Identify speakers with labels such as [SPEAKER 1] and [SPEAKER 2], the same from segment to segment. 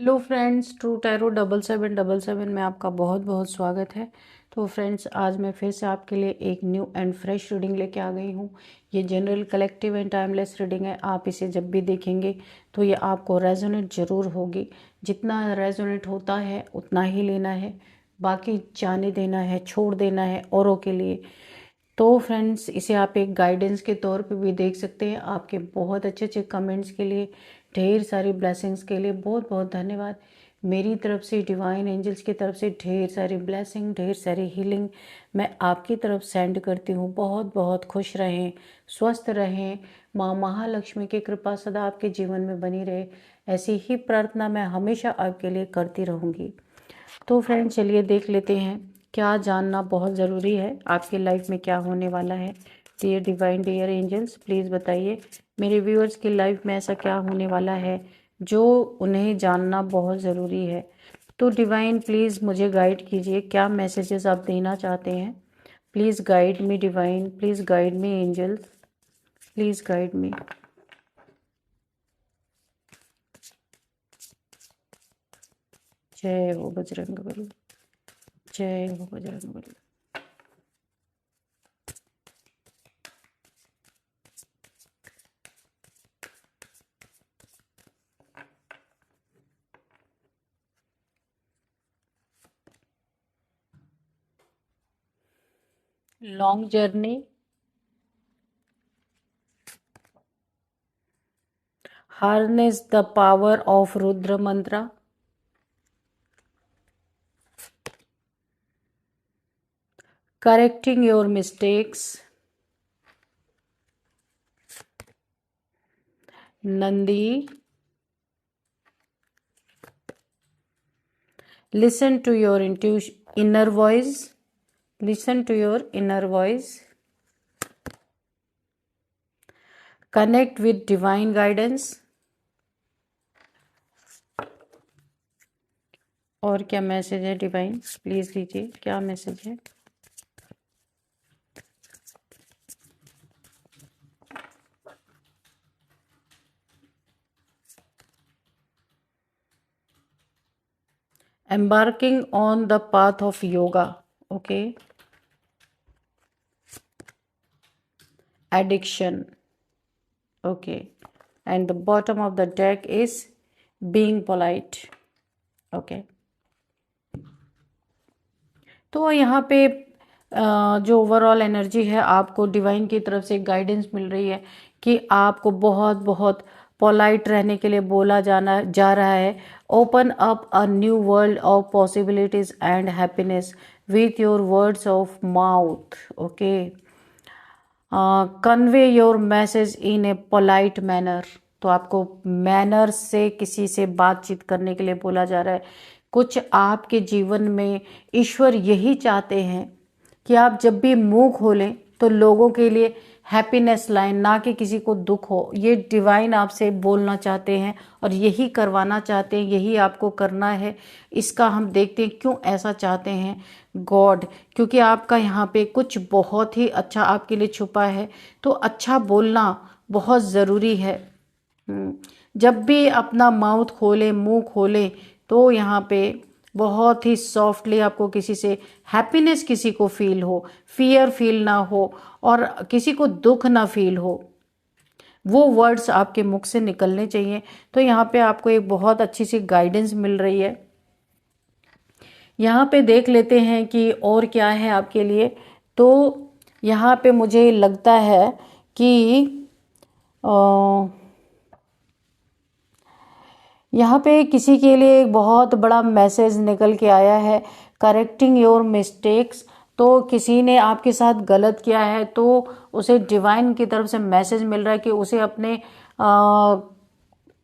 [SPEAKER 1] Hello friends, true tarot 7777 में आपका बहुत बहुत स्वागत है। तो फ्रेंड्स, आज मैं फिर से आपके लिए एक न्यू एंड फ्रेश रीडिंग लेके आ गई हूँ। ये general collective and timeless reading है। आप इसे जब भी देखेंगे तो ये आपको रेजोनेट ज़रूर होगी। जितना रेजोनेट होता है उतना ही लेना है, बाकी जाने देना है, छोड़ देना है औरों के लिए। तो फ्रेंड्स, इसे आप एक गाइडेंस के तौर पे भी देख सकते हैं। आपके बहुत अच्छे अच्छे कमेंट्स के लिए, ढेर सारी ब्लेसिंग्स के लिए बहुत बहुत धन्यवाद। मेरी तरफ से, डिवाइन एंजल्स की तरफ से ढेर सारी ब्लेसिंग, ढेर सारी हीलिंग मैं आपकी तरफ सेंड करती हूँ। बहुत बहुत खुश रहें, स्वस्थ रहें, माँ महालक्ष्मी की कृपा सदा आपके जीवन में बनी रहे, ऐसी ही प्रार्थना मैं हमेशा आपके लिए करती रहूँगी। तो फ्रेंड, चलिए देख लेते हैं। क्या जानना बहुत ज़रूरी है, आपकी लाइफ में क्या होने वाला है। Dear divine, dear angels, please बताइए मेरे व्यूअर्स की लाइफ में ऐसा क्या होने वाला है जो उन्हें जानना बहुत ज़रूरी है। तो डिवाइन, प्लीज़ मुझे गाइड कीजिए, क्या मैसेजेस आप देना चाहते हैं। Please guide me divine, please guide me angels, please guide me. जय हो बजरंगबली, जय हो Bajrangbali. Long journey, harness the power of Rudra mantra, correcting your mistakes, Nandi, listen to your intuition, inner voice, listen to your inner voice, connect with divine guidance। और क्या message है divine, please दीजिए, क्या message है। embarking on the path of yoga, okay, addiction, okay, and the bottom of the deck is being polite, okay। तो यहाँ पे जो ओवरऑल एनर्जी है, आपको डिवाइन की तरफ से गाइडेंस मिल रही है कि आपको बहुत बहुत पोलाइट रहने के लिए बोला जाना जा रहा है। Open up a new world of possibilities and happiness with your words of mouth, okay. Convey your message in A polite manner. तो आपको मैनर से किसी से बातचीत करने के लिए बोला जा रहा है। कुछ आपके जीवन में ईश्वर यही चाहते हैं कि आप जब भी मुंह खोलें तो लोगों के लिए हैप्पीनेस लाएं, ना कि किसी को दुख हो। ये डिवाइन आपसे बोलना चाहते हैं और यही करवाना चाहते हैं, यही आपको करना है। इसका हम देखते हैं क्यों ऐसा चाहते हैं गॉड, क्योंकि आपका यहाँ पे कुछ बहुत ही अच्छा आपके लिए छुपा है। तो अच्छा बोलना बहुत ज़रूरी है। जब भी अपना माउथ खोलें, मुंह खोलें, तो यहाँ पे बहुत ही सॉफ्टली आपको किसी से हैप्पीनेस, किसी को फील हो, फियर फील ना हो और किसी को दुख ना फील हो, वो वर्ड्स आपके मुख से निकलने चाहिए। तो यहाँ पे आपको एक बहुत अच्छी सी गाइडेंस मिल रही है। यहाँ पे देख लेते हैं कि और क्या है आपके लिए। तो यहाँ पे मुझे लगता है कि यहाँ पे किसी के लिए एक बहुत बड़ा मैसेज निकल के आया है, करेक्टिंग योर मिस्टेक्स। तो किसी ने आपके साथ गलत किया है तो उसे डिवाइन की तरफ से मैसेज मिल रहा है कि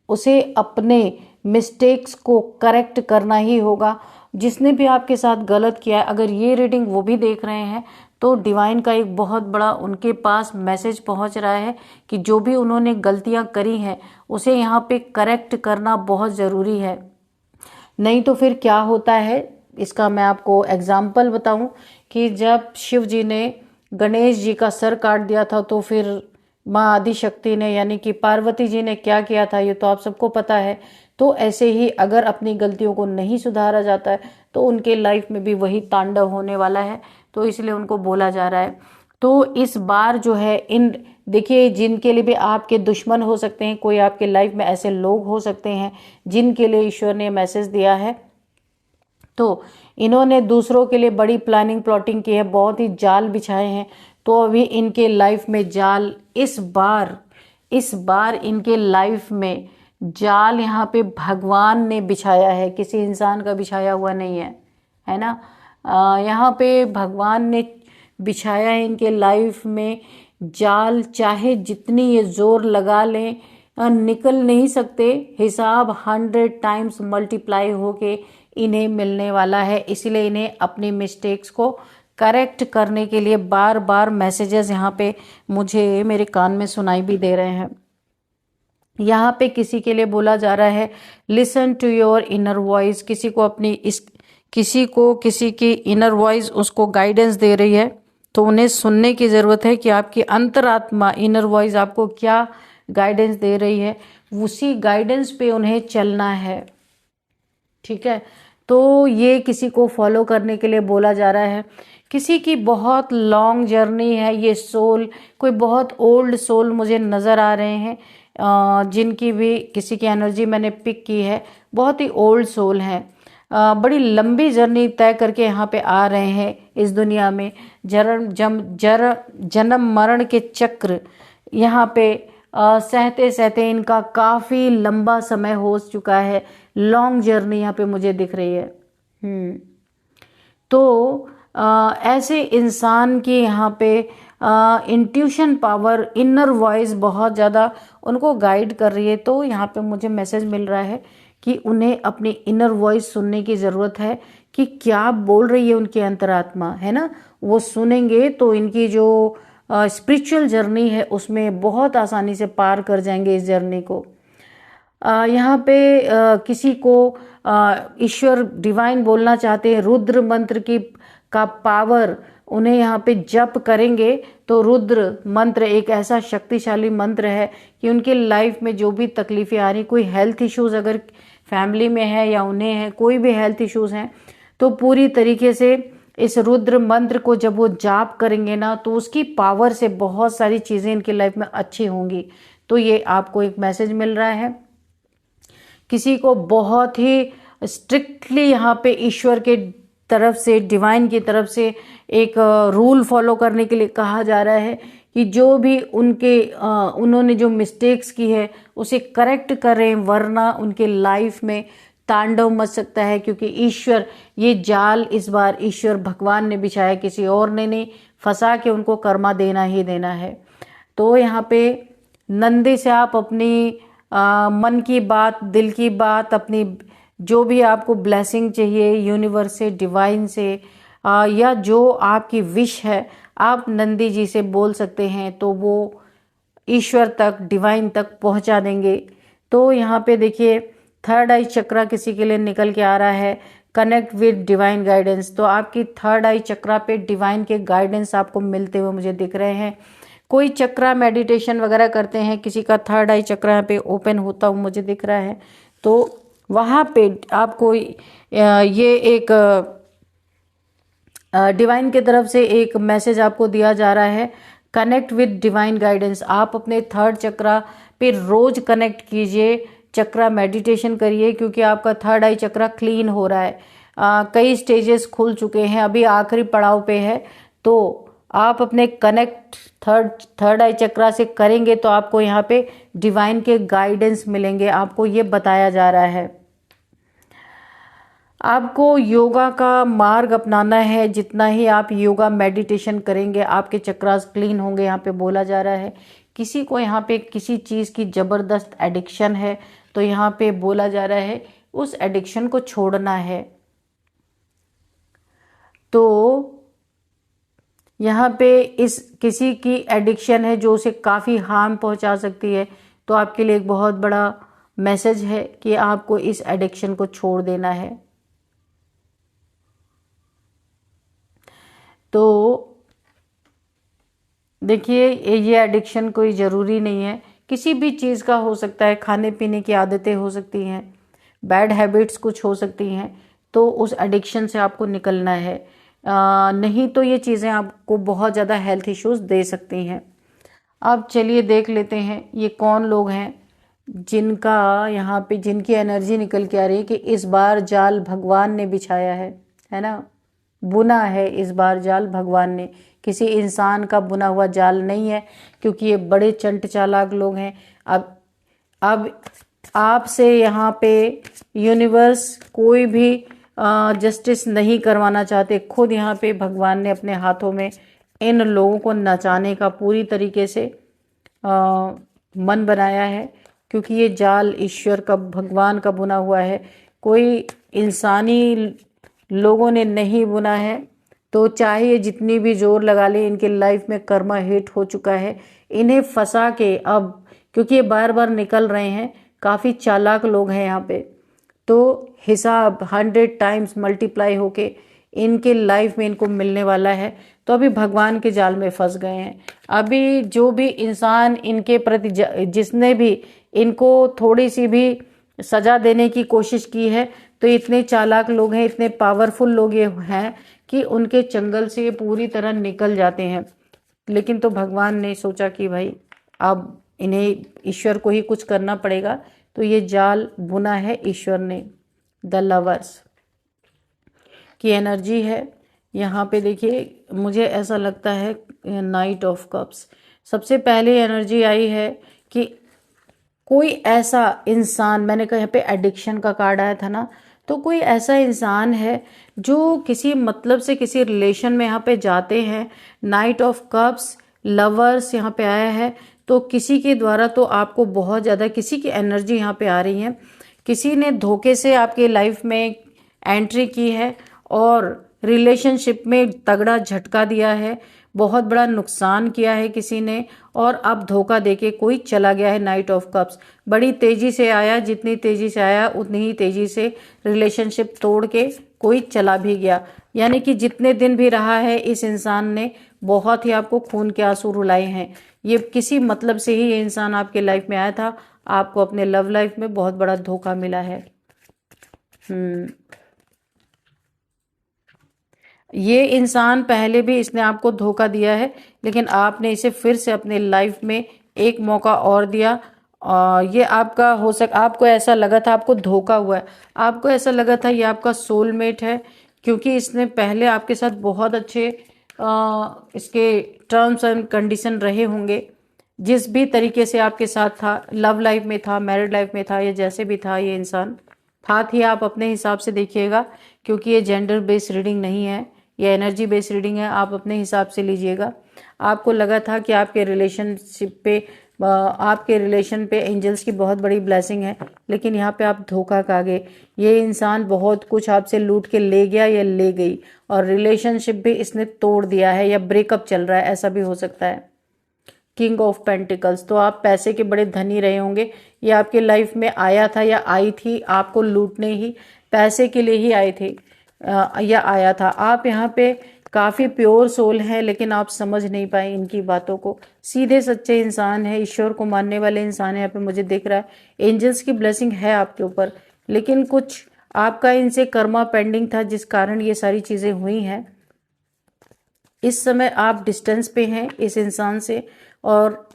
[SPEAKER 1] उसे अपने मिस्टेक्स को करेक्ट करना ही होगा। जिसने भी आपके साथ गलत किया है, अगर ये रीडिंग वो भी देख रहे हैं तो डिवाइन का एक बहुत बड़ा उनके पास मैसेज पहुंच रहा है कि जो भी उन्होंने गलतियां करी हैं उसे यहाँ पे करेक्ट करना बहुत ज़रूरी है। नहीं तो फिर क्या होता है, इसका मैं आपको एग्जाम्पल बताऊं कि जब शिव जी ने गणेश जी का सर काट दिया था तो फिर माँ आदि शक्ति ने यानी कि पार्वती जी ने क्या किया था ये तो आप सबको पता है। तो ऐसे ही अगर अपनी गलतियों को नहीं सुधारा जाता है तो उनके लाइफ में भी वही तांडव होने वाला है, तो इसलिए उनको बोला जा रहा है। तो इस बार जो है इन देखिए, जिनके लिए भी आपके दुश्मन हो सकते हैं, कोई आपके लाइफ में ऐसे लोग हो सकते हैं जिनके लिए ईश्वर ने मैसेज दिया है, तो इन्होंने दूसरों के लिए बड़ी प्लानिंग प्लॉटिंग की है, बहुत ही जाल बिछाए हैं। तो अभी इनके लाइफ में जाल इस बार इनके लाइफ में जाल यहाँ पे भगवान ने बिछाया है, किसी इंसान का बिछाया हुआ नहीं है ना। यहाँ पे भगवान ने बिछाया है इनके लाइफ में जाल, चाहे जितनी ये जोर लगा लें निकल नहीं सकते। हिसाब 100 टाइम्स मल्टीप्लाई होके इन्हें मिलने वाला है। इसलिए इन्हें अपनी मिस्टेक्स को करेक्ट करने के लिए बार बार मैसेजेस यहाँ पे मुझे मेरे कान में सुनाई भी दे रहे हैं। यहाँ पे किसी के लिए बोला जा रहा है listen to your inner voice. किसी की इनर वॉइस उसको गाइडेंस दे रही है, तो उन्हें सुनने की ज़रूरत है कि आपकी अंतरात्मा इनर वॉइस आपको क्या गाइडेंस दे रही है, उसी गाइडेंस पे उन्हें चलना है। ठीक है, तो ये किसी को फॉलो करने के लिए बोला जा रहा है। किसी की बहुत लॉन्ग जर्नी है, ये सोल कोई बहुत ओल्ड सोल मुझे नज़र आ रहे हैं, जिनकी भी किसी की एनर्जी मैंने पिक की है, बहुत ही ओल्ड सोल हैं, बड़ी लंबी जर्नी तय करके यहाँ पे आ रहे हैं इस दुनिया में। जन्म मरण के चक्र यहाँ पे सहते सहते इनका काफ़ी लंबा समय हो चुका है। लॉन्ग जर्नी यहाँ पे मुझे दिख रही है। तो ऐसे इंसान की यहाँ पे इंट्यूशन पावर, इनर वॉइस बहुत ज़्यादा उनको गाइड कर रही है। तो यहाँ पे मुझे मैसेज मिल रहा है कि उन्हें अपनी इनर वॉइस सुनने की ज़रूरत है कि क्या बोल रही है उनकी अंतरात्मा, है ना। वो सुनेंगे तो इनकी जो स्पिरिचुअल जर्नी है उसमें बहुत आसानी से पार कर जाएंगे इस जर्नी को। यहाँ पे किसी को ईश्वर डिवाइन बोलना चाहते हैं, रुद्र मंत्र का पावर उन्हें यहाँ पे जप करेंगे तो रुद्र मंत्र एक ऐसा शक्तिशाली मंत्र है कि उनके लाइफ में जो भी तकलीफें आ रही, कोई हेल्थ इश्यूज अगर फैमिली में है या उन्हें है, कोई भी हेल्थ इश्यूज हैं, तो पूरी तरीके से इस रुद्र मंत्र को जब वो जाप करेंगे ना तो उसकी पावर से बहुत सारी चीज़ें इनकी लाइफ में अच्छी होंगी। तो ये आपको एक मैसेज मिल रहा है। किसी को बहुत ही स्ट्रिक्टली यहाँ पे ईश्वर के तरफ से, डिवाइन की तरफ से एक रूल फॉलो करने के लिए कहा जा रहा है कि जो भी उन्होंने जो मिस्टेक्स की है उसे करेक्ट करें, वरना उनके लाइफ में तांडव मच सकता है। क्योंकि ईश्वर, ये जाल इस बार ईश्वर भगवान ने बिछाया, किसी और ने नहीं, फंसा के उनको कर्मा देना ही देना है। तो यहाँ पे नंदी से आप अपनी मन की बात, दिल की बात, अपनी जो भी आपको ब्लेसिंग चाहिए यूनिवर्स से, डिवाइन से, या जो आपकी विश है आप नंदी जी से बोल सकते हैं, तो वो ईश्वर तक, डिवाइन तक पहुंचा देंगे। तो यहाँ पे देखिए थर्ड आई चक्रा किसी के लिए निकल के आ रहा है, कनेक्ट विद डिवाइन गाइडेंस। तो आपकी थर्ड आई चक्रा पे डिवाइन के गाइडेंस आपको मिलते हुए मुझे दिख रहे हैं। कोई चक्रा मेडिटेशन वगैरह करते हैं, किसी का थर्ड आई चक्रा यहाँ पे ओपन होता हुआ मुझे दिख रहा है, तो वहाँ पे आपको ये एक डिवाइन की तरफ से एक मैसेज आपको दिया जा रहा है, कनेक्ट विद डिवाइन गाइडेंस। आप अपने थर्ड चक्रा पे रोज कनेक्ट कीजिए, चक्रा मेडिटेशन करिए, क्योंकि आपका थर्ड आई चक्रा क्लीन हो रहा है। कई स्टेजेस खुल चुके हैं, अभी आखिरी पड़ाव पे है। तो आप अपने कनेक्ट थर्ड आई चक्रा से करेंगे तो आपको यहाँ पे डिवाइन के गाइडेंस मिलेंगे। आपको ये बताया जा रहा है आपको योगा का मार्ग अपनाना है। जितना ही आप योगा मेडिटेशन करेंगे आपके चक्रास क्लीन होंगे, यहाँ पे बोला जा रहा है। किसी को यहाँ पे किसी चीज़ की ज़बरदस्त एडिक्शन है, तो यहाँ पे बोला जा रहा है उस एडिक्शन को छोड़ना है। तो यहाँ पे इस किसी की एडिक्शन है जो उसे काफ़ी हार्म पहुँचा सकती है, तो आपके लिए एक बहुत बड़ा मैसेज है कि आपको इस एडिक्शन को छोड़ देना है। तो देखिए ये एडिक्शन कोई ज़रूरी नहीं है, किसी भी चीज़ का हो सकता है। खाने पीने की आदतें हो सकती हैं, बैड हैबिट्स कुछ हो सकती हैं, तो उस एडिक्शन से आपको निकलना है। नहीं तो ये चीज़ें आपको बहुत ज़्यादा हेल्थ इश्यूज दे सकती हैं। अब चलिए देख लेते हैं ये कौन लोग हैं जिनका यहाँ पे जिनकी एनर्जी निकल के आ रही है कि इस बार जाल भगवान ने बिछाया है ना। बुना है इस बार जाल भगवान ने, किसी इंसान का बुना हुआ जाल नहीं है, क्योंकि ये बड़े चंट चालाक लोग हैं। अब आपसे यहाँ पे यूनिवर्स कोई भी जस्टिस नहीं करवाना चाहते। खुद यहाँ पे भगवान ने अपने हाथों में इन लोगों को नचाने का पूरी तरीके से मन बनाया है, क्योंकि ये जाल ईश्वर का, भगवान का बुना हुआ है, कोई इंसानी लोगों ने नहीं बुना है। तो चाहे ये जितनी भी जोर लगा ले, इनके लाइफ में कर्मा हिट हो चुका है। इन्हें फंसा के अब, क्योंकि ये बार बार निकल रहे हैं, काफ़ी चालाक लोग हैं यहाँ पे, तो हिसाब 100 टाइम्स मल्टीप्लाई होके इनके लाइफ में इनको मिलने वाला है। तो अभी भगवान के जाल में फंस गए हैं। अभी जो भी इंसान इनके प्रति जिसने भी इनको थोड़ी सी भी सजा देने की कोशिश की है, तो इतने चालाक लोग हैं, इतने पावरफुल लोग ये हैं कि उनके चंगल से ये पूरी तरह निकल जाते हैं। लेकिन तो भगवान ने सोचा कि भाई अब इन्हें ईश्वर को ही कुछ करना पड़ेगा, तो ये जाल बुना है ईश्वर ने। द लवर्स की एनर्जी है यहाँ पे। देखिए मुझे ऐसा लगता है नाइट ऑफ कप्स सबसे पहले एनर्जी आई है कि कोई ऐसा इंसान, मैंने कहा यहाँ पे एडिक्शन का कार्ड आया था ना, तो कोई ऐसा इंसान है जो किसी मतलब से किसी रिलेशन में यहाँ पे जाते हैं। नाइट ऑफ कप्स लवर्स यहाँ पे आया है, तो किसी के द्वारा तो आपको बहुत ज़्यादा किसी की एनर्जी यहाँ पे आ रही है। किसी ने धोखे से आपके लाइफ में एंट्री की है और रिलेशनशिप में तगड़ा झटका दिया है, बहुत बड़ा नुकसान किया है किसी ने, और अब धोखा देके कोई चला गया है। नाइट ऑफ कप्स बड़ी तेजी से आया, जितनी तेजी से आया उतनी ही तेजी से रिलेशनशिप तोड़ के कोई चला भी गया। यानी कि जितने दिन भी रहा है इस इंसान ने बहुत ही आपको खून के आंसू रुलाए हैं। ये किसी मतलब से ही ये इंसान आपके लाइफ में आया था, आपको अपने लव लाइफ में बहुत बड़ा धोखा मिला है। ये इंसान पहले भी इसने आपको धोखा दिया है, लेकिन आपने इसे फिर से अपने लाइफ में एक मौका और दिया। ये आपका आपको ऐसा लगा था आपको धोखा हुआ है, आपको ऐसा लगा था ये आपका सोलमेट है, क्योंकि इसने पहले आपके साथ बहुत अच्छे इसके टर्म्स एंड कंडीशन रहे होंगे। जिस भी तरीके से आपके साथ था, लव लाइफ में था, मैरिड लाइफ में था, या जैसे भी था ये इंसान था ही, आप अपने हिसाब से देखिएगा, क्योंकि ये जेंडर बेस्ड रीडिंग नहीं है, ये एनर्जी बेस्ड रीडिंग है। आप अपने हिसाब से लीजिएगा। आपको लगा था कि आपके रिलेशन पे एंजल्स की बहुत बड़ी ब्लेसिंग है, लेकिन यहाँ पे आप धोखा खा गए। ये इंसान बहुत कुछ आपसे लूट के ले गया या ले गई, और रिलेशनशिप भी इसने तोड़ दिया है, या ब्रेकअप चल रहा है, ऐसा भी हो सकता है। किंग ऑफ पेंटिकल्स, तो आप पैसे के बड़े धनी रहे होंगे। ये आपके लाइफ में आया था या आई थी, आपको लूटने ही, पैसे के लिए ही आए थे या आया था। आप यहाँ पे काफ़ी प्योर सोल हैं, लेकिन आप समझ नहीं पाए इनकी बातों को। सीधे सच्चे इंसान है, ईश्वर को मानने वाले इंसान है। यहाँ पे मुझे दिख रहा है एंजल्स की ब्लेसिंग है आपके ऊपर, लेकिन कुछ आपका इनसे कर्मा पेंडिंग था, जिस कारण ये सारी चीज़ें हुई हैं। इस समय आप डिस्टेंस पे हैं इस इंसान से, और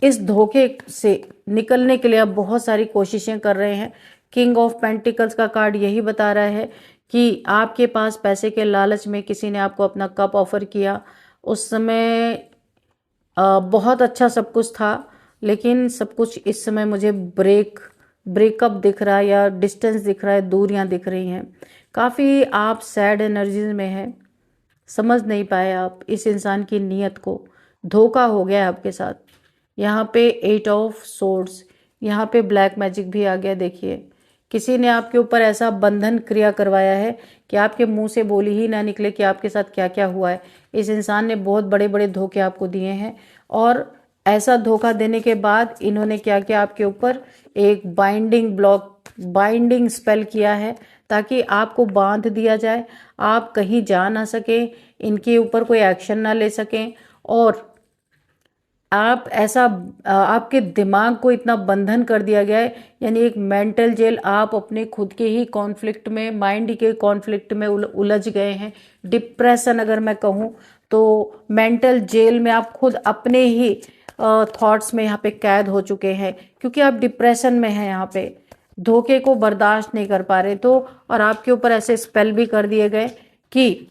[SPEAKER 1] इस धोखे से निकलने के लिए आप बहुत सारी कोशिशें कर रहे हैं। किंग ऑफ पेंटिकल्स का कार्ड यही बता रहा है कि आपके पास पैसे के लालच में किसी ने आपको अपना कप ऑफर किया। उस समय बहुत अच्छा सब कुछ था, लेकिन सब कुछ इस समय मुझे ब्रेकअप दिख रहा है, या डिस्टेंस दिख रहा है, दूरियां दिख रही हैं। काफ़ी आप सैड एनर्जीज में हैं, समझ नहीं पाए आप इस इंसान की नीयत को, धोखा हो गया आपके साथ। यहाँ पे 8 ऑफ सोर्ड्स, यहाँ पे ब्लैक मैजिक भी आ गया। देखिए किसी ने आपके ऊपर ऐसा बंधन क्रिया करवाया है कि आपके मुंह से बोली ही ना निकले कि आपके साथ क्या क्या हुआ है। इस इंसान ने बहुत बड़े बड़े धोखे आपको दिए हैं, और ऐसा धोखा देने के बाद इन्होंने क्या किया, आपके ऊपर एक बाइंडिंग स्पेल किया है, ताकि आपको बांध दिया जाए, आप कहीं जा ना सकें, इनके ऊपर कोई एक्शन ना ले सकें, और आप ऐसा आपके दिमाग को इतना बंधन कर दिया गया है, यानी एक मेंटल जेल। आप अपने खुद के ही कॉन्फ्लिक्ट में, माइंड के कॉन्फ्लिक्ट में उलझ गए हैं। डिप्रेशन अगर मैं कहूँ तो मेंटल जेल में आप खुद अपने ही थॉट्स में यहाँ पे कैद हो चुके हैं, क्योंकि आप डिप्रेशन में हैं। यहाँ पे धोखे को बर्दाश्त नहीं कर पा रहे, तो और आपके ऊपर ऐसे स्पेल भी कर दिए गए कि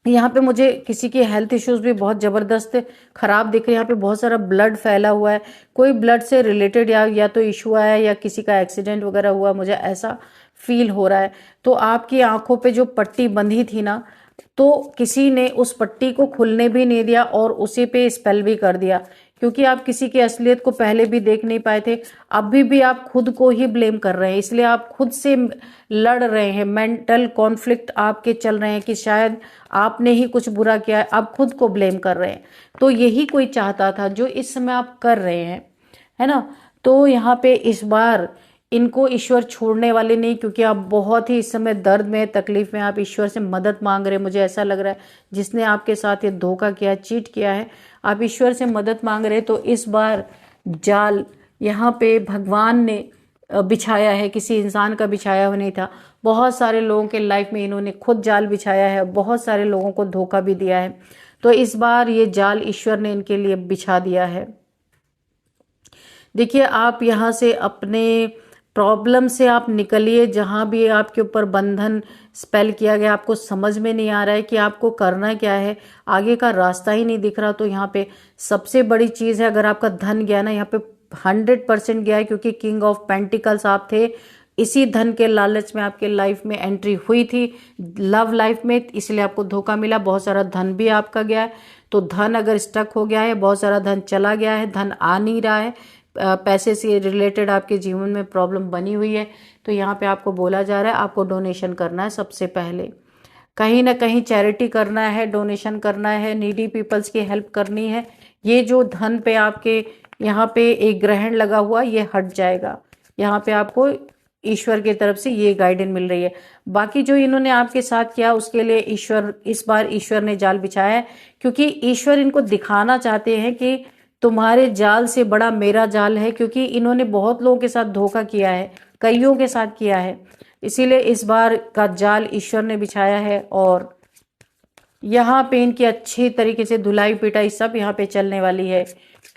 [SPEAKER 1] यहाँ पे मुझे किसी के हेल्थ इश्यूज भी बहुत ज़बरदस्त खराब दिख रहे हैं। यहाँ पे बहुत सारा ब्लड फैला हुआ है, कोई ब्लड से रिलेटेड या तो इशू आया है या किसी का एक्सीडेंट वगैरह हुआ, मुझे ऐसा फील हो रहा है। तो आपकी आंखों पे जो पट्टी बंधी थी ना, तो किसी ने उस पट्टी को खुलने भी नहीं दिया और उसी पे स्पेल भी कर दिया, क्योंकि आप किसी की असलियत को पहले भी देख नहीं पाए थे। अभी भी आप खुद को ही ब्लेम कर रहे हैं, इसलिए आप खुद से लड़ रहे हैं। मेंटल कॉन्फ्लिक्ट आपके चल रहे हैं कि शायद आपने ही कुछ बुरा किया है, आप खुद को ब्लेम कर रहे हैं। तो यही कोई चाहता था जो इस समय आप कर रहे हैं, है ना। तो यहाँ पे इस बार इनको ईश्वर छोड़ने वाले नहीं, क्योंकि आप बहुत ही इस समय दर्द में, तकलीफ में, आप ईश्वर से मदद मांग रहे हैं। मुझे ऐसा लग रहा है जिसने आपके साथ ये धोखा किया, चीट किया है, आप ईश्वर से मदद मांग रहे हैं। तो इस बार जाल यहाँ पे भगवान ने बिछाया है, किसी इंसान का बिछाया हुआ नहीं था। बहुत सारे लोगों के लाइफ में इन्होंने खुद जाल बिछाया है, बहुत सारे लोगों को धोखा भी दिया है। तो इस बार ये जाल ईश्वर ने इनके लिए बिछा दिया है। देखिए, आप यहाँ से अपने प्रॉब्लम से आप निकलिए। जहाँ भी आपके ऊपर बंधन स्पेल किया गया, आपको समझ में नहीं आ रहा है कि आपको करना क्या है, आगे का रास्ता ही नहीं दिख रहा, तो यहाँ पे सबसे बड़ी चीज़ है, अगर आपका धन गया ना, यहाँ पे 100% गया है, क्योंकि किंग ऑफ पेंटिकल्स आप थे। इसी धन के लालच में आपके लाइफ में एंट्री हुई थी, लव लाइफ में, इसलिए आपको धोखा मिला। बहुत सारा धन भी आपका गया है। तो धन अगर स्टक हो गया है, बहुत सारा धन चला गया है, धन आ नहीं रहा है, पैसे से रिलेटेड आपके जीवन में प्रॉब्लम बनी हुई है, तो यहाँ पे आपको बोला जा रहा है आपको डोनेशन करना है। सबसे पहले कहीं ना कहीं चैरिटी करना है, डोनेशन करना है, नीडी पीपल्स की हेल्प करनी है। ये जो धन पे आपके यहाँ पे एक ग्रहण लगा हुआ, ये हट जाएगा। यहाँ पे आपको ईश्वर की तरफ से ये गाइडेंस मिल रही है। बाकी जो इन्होंने आपके साथ किया उसके लिए ईश्वर, इस बार ईश्वर ने जाल बिछाया है, क्योंकि ईश्वर इनको दिखाना चाहते हैं कि तुम्हारे जाल से बड़ा मेरा जाल है, क्योंकि इन्होंने बहुत लोगों के साथ धोखा किया है, कईयों के साथ किया है। इसीलिए इस बार का जाल ईश्वर ने बिछाया है, और यहाँ पे इनकी अच्छी तरीके से धुलाई पिटाई सब यहाँ पे चलने वाली है,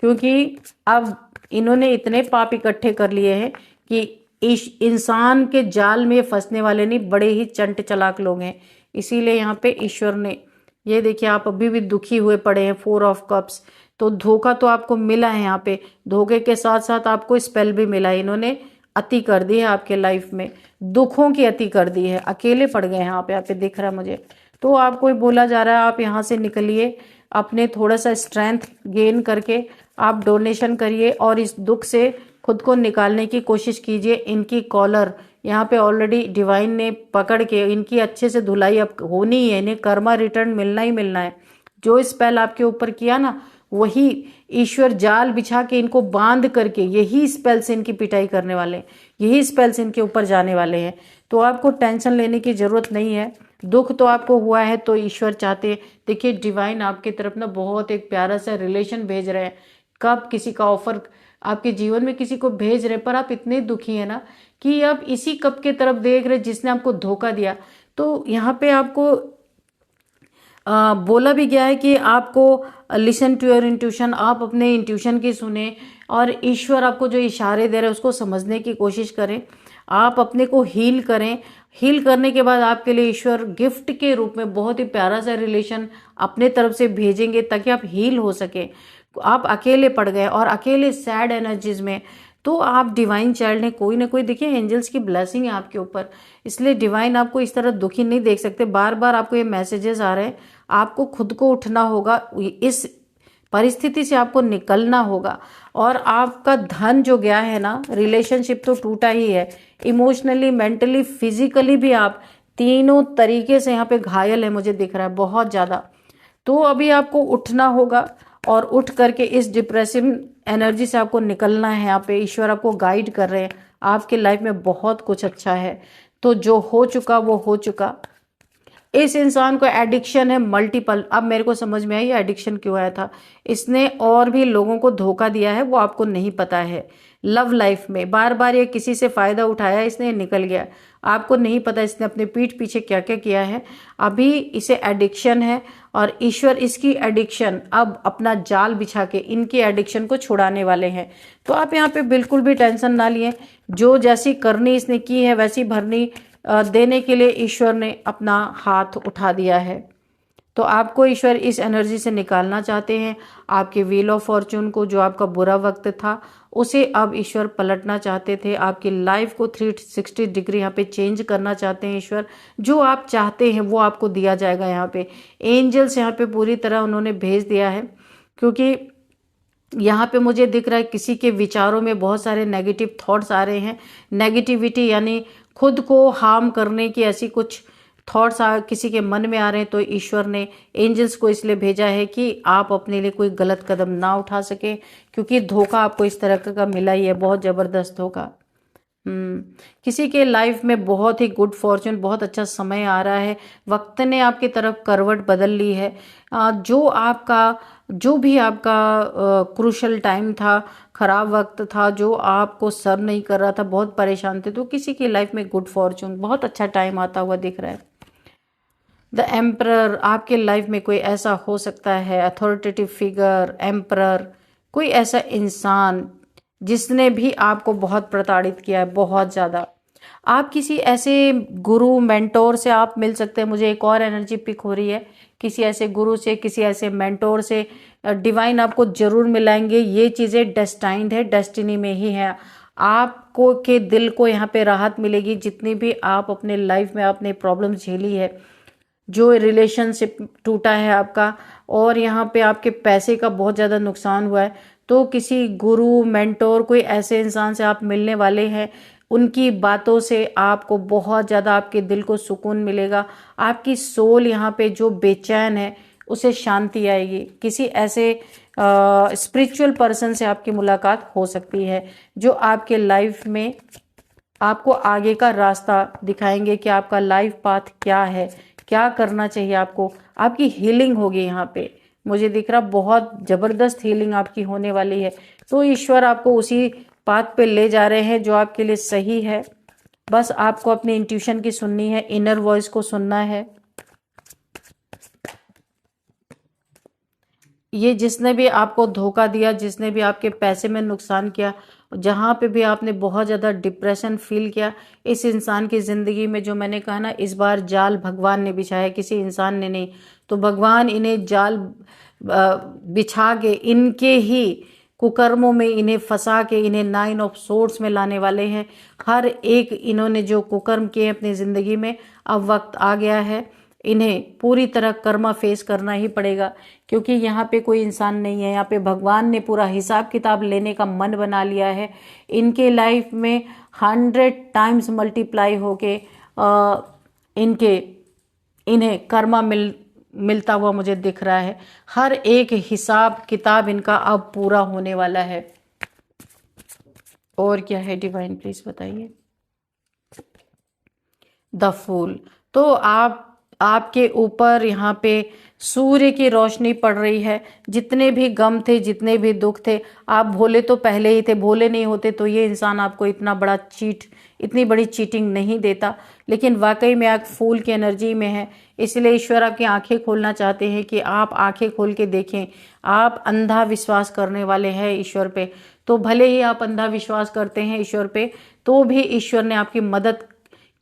[SPEAKER 1] क्योंकि अब इन्होंने इतने पाप इकट्ठे कर लिए हैं कि इंसान के जाल में फंसने वाले नहीं, बड़े ही चंट चालाक लोग हैं। इसीलिए यहाँ पे ईश्वर ने, ये देखिए आप अभी भी दुखी हुए पड़े हैं, 4 ऑफ कप्स। तो धोखा तो आपको मिला है, यहाँ पे धोखे के साथ साथ आपको स्पेल भी मिला है। इन्होंने अति कर दी है आपके लाइफ में, दुखों की अति कर दी है, अकेले पड़ गए हैं यहाँ पे दिख रहा है मुझे। तो आपको ही बोला जा रहा है आप यहाँ से निकलिए, अपने थोड़ा सा स्ट्रेंथ गेन करके आप डोनेशन करिए और इस दुख से खुद को निकालने की कोशिश कीजिए। इनकी कॉलर यहाँ पे ऑलरेडी डिवाइन ने पकड़ के इनकी अच्छे से धुलाई अब होनी ही है, इन्हें कर्मा रिटर्न मिलना ही मिलना है। जो स्पेल आपके ऊपर किया ना, वही ईश्वर जाल बिछा के इनको बांध करके यही स्पेल से इनकी पिटाई करने वाले हैं, यही स्पेल से इनके ऊपर जाने वाले हैं। तो आपको टेंशन लेने की जरूरत नहीं है। दुख तो आपको हुआ है, तो ईश्वर चाहते, देखिए डिवाइन आपकी तरफ ना बहुत एक प्यारा सा रिलेशन भेज रहे हैं। कब किसी का ऑफर आपके जीवन में किसी को भेज रहे, पर आप इतने दुखी हैं ना कि आप इसी कप के तरफ देख रहे जिसने आपको धोखा दिया। तो यहाँ पे आपको बोला भी गया है कि आपको लिसन टू योर इंट्यूशन, आप अपने इंट्यूशन की सुने और ईश्वर आपको जो इशारे दे रहे हैं उसको समझने की कोशिश करें। आप अपने को हील करें, हील करने के बाद आपके लिए ईश्वर गिफ्ट के रूप में बहुत ही प्यारा सा रिलेशन अपने तरफ से भेजेंगे, ताकि आप हील हो सके। आप अकेले पड़ गए और अकेले सैड एनर्जीज में, तो आप डिवाइन चाइल्ड ने कोई ना कोई, देखिए एंजल्स की ब्लेसिंग है आपके ऊपर, इसलिए डिवाइन आपको इस तरह दुखी नहीं देख सकते। बार बार आपको ये मैसेजेस आ रहे हैं, आपको खुद को उठना होगा, इस परिस्थिति से आपको निकलना होगा। और आपका धन जो गया है ना, रिलेशनशिप तो टूटा ही है, इमोशनली, मेंटली, फिजिकली भी आप तीनों तरीके से यहाँ पे घायल है, मुझे दिख रहा है बहुत ज्यादा। तो अभी आपको उठना होगा और उठ करके इस डिप्रेसिव एनर्जी से आपको निकलना है। यहाँ पे ईश्वर आपको गाइड कर रहे हैं, आपके लाइफ में बहुत कुछ अच्छा है। तो जो हो चुका वो हो चुका, इस इंसान को एडिक्शन है मल्टीपल। अब मेरे को समझ में आई एडिक्शन क्यों आया था। इसने और भी लोगों को धोखा दिया है, वो आपको नहीं पता है। लव लाइफ में बार बार ये किसी से फायदा उठाया, इसने निकल गया, आपको नहीं पता इसने अपने पीठ पीछे क्या क्या किया है। अभी इसे एडिक्शन है और ईश्वर इसकी एडिक्शन अब अपना जाल बिछा के इनकी एडिक्शन को छुड़ाने वाले हैं। तो आप यहाँ पे बिल्कुल भी टेंशन ना लिए, जो जैसी करनी इसने की है वैसी भरनी देने के लिए ईश्वर ने अपना हाथ उठा दिया है। तो आपको ईश्वर इस एनर्जी से निकालना चाहते हैं। आपके व्हील ऑफ फॉर्चून को, जो आपका बुरा वक्त था, उसे अब ईश्वर पलटना चाहते थे। आपकी लाइफ को 360 डिग्री यहाँ पे चेंज करना चाहते हैं ईश्वर। जो आप चाहते हैं वो आपको दिया जाएगा। यहाँ पे एंजल्स यहाँ पे पूरी तरह उन्होंने भेज दिया है, क्योंकि यहाँ पे मुझे दिख रहा है किसी के विचारों में बहुत सारे नेगेटिव थॉट्स आ रहे हैं। नेगेटिविटी यानी खुद को हार्म करने की ऐसी कुछ थॉट्स किसी के मन में आ रहे हैं। तो ईश्वर ने एंजल्स को इसलिए भेजा है कि आप अपने लिए कोई गलत कदम ना उठा सके, क्योंकि धोखा आपको इस तरह का मिला ही है, बहुत जबरदस्त धोखा। किसी के लाइफ में बहुत ही गुड फॉर्चून, बहुत अच्छा समय आ रहा है। वक्त ने आपकी तरफ करवट बदल ली है। जो भी आपका क्रूशल टाइम था, खराब वक्त था, जो आपको सर्व नहीं कर रहा था, बहुत परेशान थे, तो किसी की लाइफ में गुड फॉर्चून, बहुत अच्छा टाइम आता हुआ दिख रहा है। द एम्परर, आपके लाइफ में कोई ऐसा हो सकता है अथॉरिटेटिव फिगर, एम्परर, कोई ऐसा इंसान जिसने भी आपको बहुत प्रताड़ित किया है, बहुत ज़्यादा। आप किसी ऐसे गुरु मेंटोर से आप मिल सकते हैं। मुझे एक और एनर्जी पिक हो रही है, किसी ऐसे गुरु से, किसी ऐसे मेंटोर से डिवाइन आपको जरूर मिलाएंगे। ये चीज़ें डेस्टाइंड है, डेस्टिनी में ही है। आपको के दिल को यहाँ पे राहत मिलेगी। जितनी भी आप अपने लाइफ में आपने प्रॉब्लम झेली है, जो रिलेशनशिप टूटा है आपका, और यहाँ पे आपके पैसे का बहुत ज़्यादा नुकसान हुआ है, तो किसी गुरु मेंटोर, कोई ऐसे इंसान से आप मिलने वाले हैं। उनकी बातों से आपको बहुत ज़्यादा आपके दिल को सुकून मिलेगा। आपकी सोल यहाँ पे जो बेचैन है उसे शांति आएगी। किसी ऐसे स्पिरिचुअल पर्सन से आपकी मुलाकात हो सकती है, जो आपके लाइफ में आपको आगे का रास्ता दिखाएंगे कि आपका लाइफ पाथ क्या है, क्या करना चाहिए आपको। आपकी हीलिंग होगी यहाँ पे, मुझे दिख रहा बहुत जबरदस्त हीलिंग आपकी होने वाली है। तो ईश्वर आपको उसी पाथ पे ले जा रहे हैं जो आपके लिए सही है। बस आपको अपनी इंट्यूशन की सुननी है, इनर वॉइस को सुनना है। ये जिसने भी आपको धोखा दिया, जिसने भी आपके पैसे में नुकसान किया, जहाँ पे भी आपने बहुत ज़्यादा डिप्रेशन फील किया, इस इंसान की ज़िंदगी में, जो मैंने कहा ना, इस बार जाल भगवान ने बिछाया, किसी इंसान ने नहीं। तो भगवान इन्हें जाल बिछा के, इनके ही कुकर्मों में इन्हें फंसा के, इन्हें 9 ऑफ सोर्ड्स में लाने वाले हैं। हर एक इन्होंने जो कुकर्म किए अपनी ज़िंदगी में, अब वक्त आ गया है, इन्हें पूरी तरह कर्मा फेस करना ही पड़ेगा। क्योंकि यहाँ पे कोई इंसान नहीं है, यहाँ पे भगवान ने पूरा हिसाब किताब लेने का मन बना लिया है। इनके लाइफ में 100 टाइम्स मल्टीप्लाई होके इन्हें कर्मा मिलता हुआ मुझे दिख रहा है। हर एक हिसाब किताब इनका अब पूरा होने वाला है। और क्या है डिवाइन, प्लीज बताइए। द फूल, तो आपके ऊपर यहाँ पे सूर्य की रोशनी पड़ रही है। जितने भी गम थे, जितने भी दुख थे, आप भोले तो पहले ही थे। भोले नहीं होते तो ये इंसान आपको इतनी बड़ी चीटिंग नहीं देता। लेकिन वाकई में आप फूल की एनर्जी में है, इसलिए ईश्वर आपकी आंखें खोलना चाहते हैं कि आप आंखें खोल के देखें। आप अंधा विश्वास करने वाले हैं ईश्वर पे, तो भले ही आप अंधा विश्वास करते हैं ईश्वर पे, तो भी ईश्वर ने आपकी मदद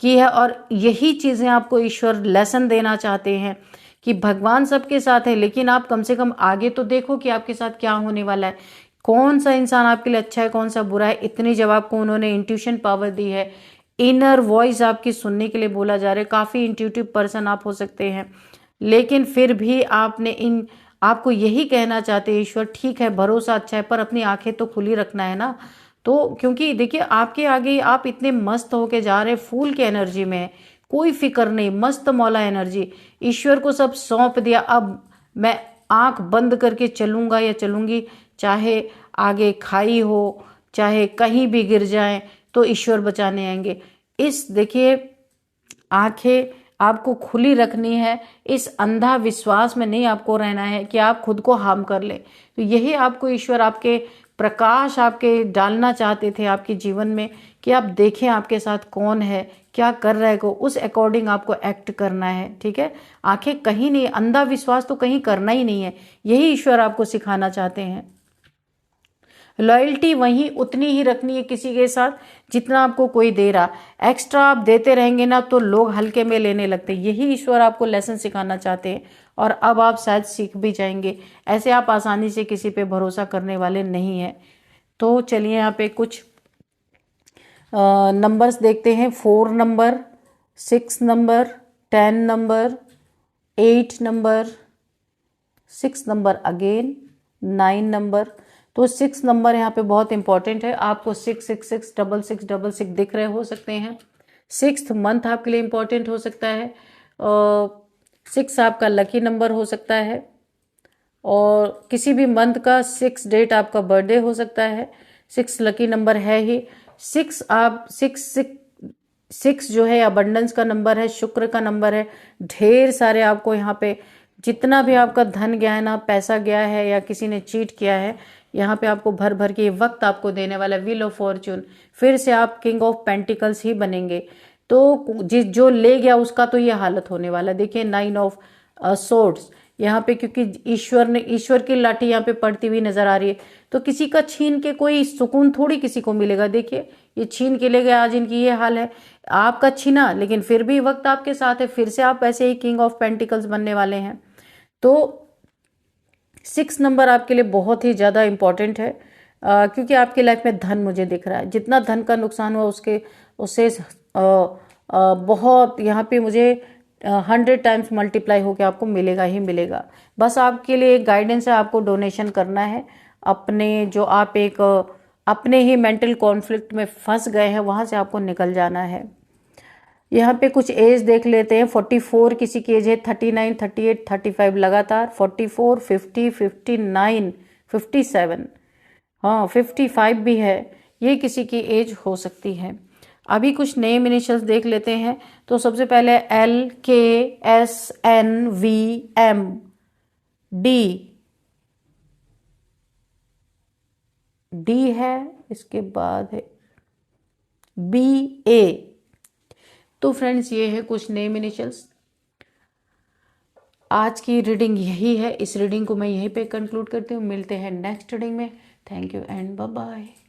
[SPEAKER 1] की है। और यही चीज़ें आपको ईश्वर लेसन देना चाहते हैं कि भगवान सबके साथ है, लेकिन आप कम से कम आगे तो देखो कि आपके साथ क्या होने वाला है, कौन सा इंसान आपके लिए अच्छा है, कौन सा बुरा है। इतनी जब आपको उन्होंने इंट्यूशन पावर दी है, इनर वॉइस आपकी सुनने के लिए बोला जा रहा है। काफ़ी इंट्यूटिव पर्सन आप हो सकते हैं, लेकिन फिर भी आपको यही कहना चाहते हैं ईश्वर, ठीक है भरोसा अच्छा है, पर अपनी आंखें तो खुली रखना है ना। तो क्योंकि देखिए आपके आगे आप इतने मस्त होके जा रहे हैं, फूल की एनर्जी में, कोई फिक्र नहीं, मस्त मौला एनर्जी। ईश्वर को सब सौंप दिया, अब मैं आंख बंद करके चलूंगा या चलूंगी, चाहे आगे खाई हो, चाहे कहीं भी गिर जाए, तो ईश्वर बचाने आएंगे। देखिए आंखें आपको खुली रखनी है। इस अंधा विश्वास में नहीं आपको रहना है कि आप खुद को हार्म कर ले। तो यही आपको ईश्वर आपके प्रकाश आपके डालना चाहते थे आपके जीवन में, कि आप देखें आपके साथ कौन है, क्या कर रहा है, को उस अकॉर्डिंग आपको एक्ट करना है। ठीक है, आंखें कहीं नहीं, अंधा विश्वास तो कहीं करना ही नहीं है। यही ईश्वर आपको सिखाना चाहते हैं। लॉयल्टी वहीं उतनी ही रखनी है किसी के साथ जितना आपको कोई दे रहा। एक्स्ट्रा आप देते रहेंगे ना तो लोग हल्के में लेने लगते। यही ईश्वर आपको लेसन सिखाना चाहते हैं, और अब आप शायद सीख भी जाएंगे। ऐसे आप आसानी से किसी पे भरोसा करने वाले नहीं हैं। तो चलिए यहाँ पे कुछ नंबर्स देखते हैं। 4 number, 6 number, 10 number, 8 number, 6 number again, 9 number. तो 6 नंबर यहाँ पे बहुत इंपॉर्टेंट है। आपको 666 6666 दिख रहे हो सकते हैं। 6th मंथ आपके लिए इंपॉर्टेंट हो सकता है। 6 आपका लकी नंबर हो सकता है, और किसी भी मंथ का 6 डेट आपका बर्थडे हो सकता है। 6 लकी नंबर है ही। 6 जो है अबंडेंस का नंबर है, शुक्र का नंबर है। ढेर सारे आपको यहाँ पे जितना भी आपका धन गया है ना, पैसा गया है या किसी ने चीट किया है, यहाँ पे आपको भर भर के वक्त आपको देने वाला व्हील ऑफ फॉर्च्यून। फिर से आप किंग ऑफ पेंटिकल्स ही बनेंगे। तो जो ले गया उसका तो ये हालत होने वाला। देखिए 9 ऑफ सोर्ड्स यहाँ पे, क्योंकि ईश्वर की लाठी यहाँ पे पड़ती हुई नजर आ रही है। तो किसी का छीन के कोई सुकून थोड़ी किसी को मिलेगा। देखिए ये छीन के ले गए, आज इनकी ये हाल है। आपका छीना, लेकिन फिर भी वक्त आपके साथ है, फिर से आप ऐसे ही किंग ऑफ पेंटिकल्स बनने वाले हैं। तो 6 नंबर आपके लिए बहुत ही ज़्यादा इंपॉर्टेंट है, क्योंकि आपकी लाइफ में धन मुझे दिख रहा है। जितना धन का नुकसान हुआ उससे बहुत यहाँ पे मुझे 100 टाइम्स मल्टीप्लाई होकर आपको मिलेगा ही मिलेगा। बस आपके लिए एक गाइडेंस है, आपको डोनेशन करना है। अपने जो आप एक अपने ही मेंटल कॉन्फ्लिक्ट में फंस गए हैं, वहाँ से आपको निकल जाना है। यहाँ पे कुछ एज देख लेते हैं। 44 किसी की एज है, 39, 38, 35 लगातार, 44, 50, 59, 57, हाँ 55 भी है। ये किसी की एज हो सकती है। अभी कुछ नेम इनिशियल्स देख लेते हैं। तो सबसे पहले LKSNVM डी है, इसके बाद है BA। तो फ्रेंड्स ये है कुछ नेम इनिशियल्स। आज की रीडिंग यही है। इस रीडिंग को मैं यहीं पे कंक्लूड करती हूँ। मिलते हैं नेक्स्ट रीडिंग में। Thank you and bye bye.